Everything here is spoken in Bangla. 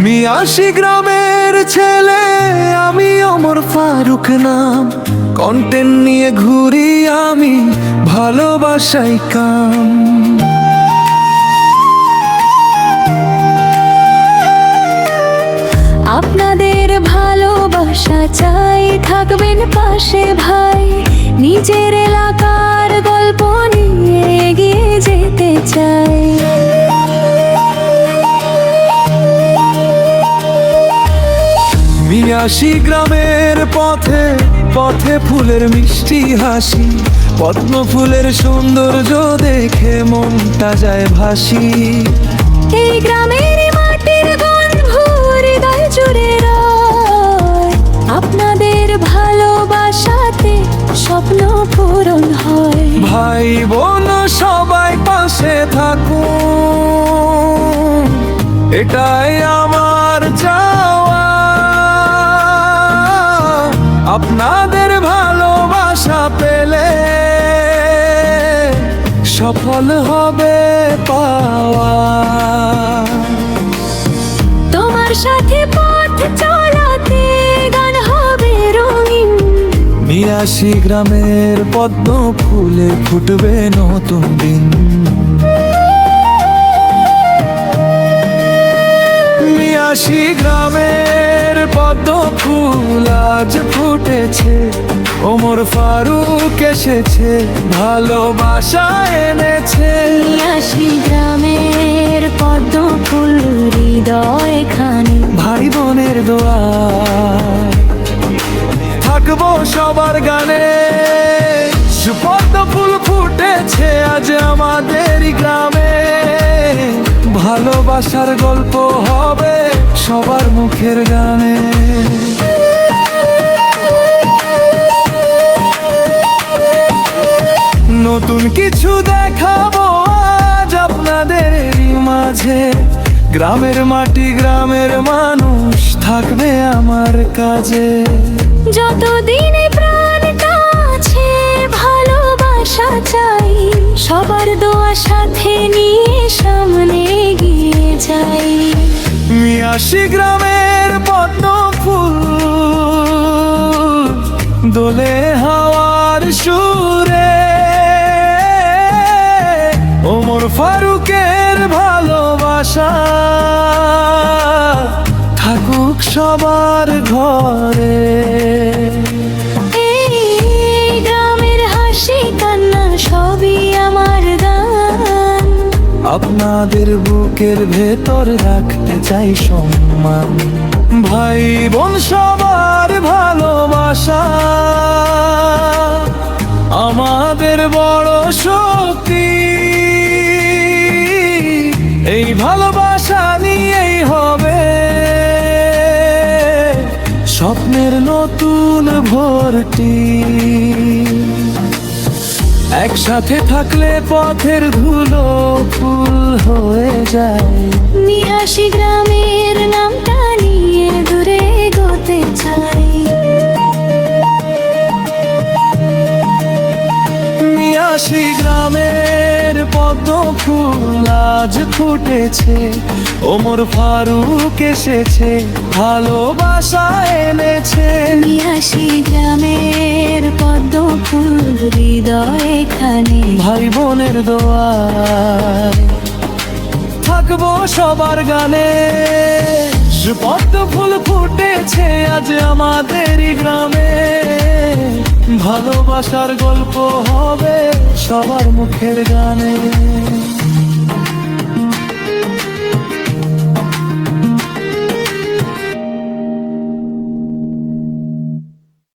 মিয়াশি গ্রামের ছেলে আমি, ওমর ফারুক নাম। কন্টেন্ট নিয়ে ঘুরি আমি, ভালোবাসাই কাম। আপনাদের ভালোবাসা চাই, থাকবেন পাশে ভাই। নিজের এলাকার গল্প নিয়ে এগিয়ে যেতে চাই। মিয়াশি গ্রামের পথে পথে ফুলের মিষ্টি হাসি, পদ্ম ফুলের সৌন্দর্য দেখে মনটা যায় ভাসি। এই গ্রামের মাটির গন্ধ হৃদয় জুড়ে রয়। আপনাদের ভালোবাসাতে স্বপ্ন পূরণ হয়। ভাই বোন সবাই পাশে থাকুন, এটাই আমার চাওয়া। আপনাদের ভালোবাসা পেলে সফল হবে পাওয়া। তোমার সাথে পথ চলাতে গান হবে রঙিন। মিয়াশি গ্রামের পদ্ম ফুলে ফুটবে নতুন দিন। মিয়াশি গ্রামের পদ্ম ফুল আজ ফুটেছে, ওমর ফারুক এসেছে, ভালোবাসা এনেছে। মিয়াশি গ্রামের পদ্ম ফুল হৃদয় খানি। ভাই বোনের দোয়ায় থাকবো সবার গানে। পদ্ম ফুল ফুটেছে আজ আমাদের গ্রামে, ভালোবাসার গল্প হবে সবার মুখের গানে। নতুন কিছু দেখাবো আজ আপনাদের মাঝে। গ্রামের মাটি গ্রামের মানুষ থাকবে আমার কাজে। যতদিন প্রাণ কাছে ভালোবাসা চাই, সবার দোয়া সাথে নিয়ে সামনে এগিয়ে যাই। মিয়াশি গ্রামের পদ্ম ফুল দোলে হাওয়ার সুরে, ওমর ফারুকের ভালোবাসা থাকুক সবার ঘরে। এই গ্রামের হাসি কান্না সবই আমার গান। আপনাদের বুকের ভেতর রাখতে চাই সম্মান। ভাই বোন সবার ভালোবাসা আমাদের বড় শক্তি। এই ভালোবাসা নিয়েই হবে স্বপ্নের নতুন ভর্তি। একসাথে থাকলে পথের ধুলো ফুল হয়ে যায়। মিয়াশি গ্রামের নামটা নিয়ে দূরে এগোতে চাই। মিয়াশি গ্রামের পদ্ম ফুল আজ ফুটেছে, ওমর ফারুক এসেছে, ভালোবাসা এনেছে। মিয়াশি গ্রামের পদ্ম ফুল হৃদয় খানি। ভাই বোনের দোয়ায় থাকবো সবার গানে। পদ্ম ফুল ফুটেছে আজ আমাদের গ্রামে, ভালোবাসার গল্প হবে সবার মুখের গানে।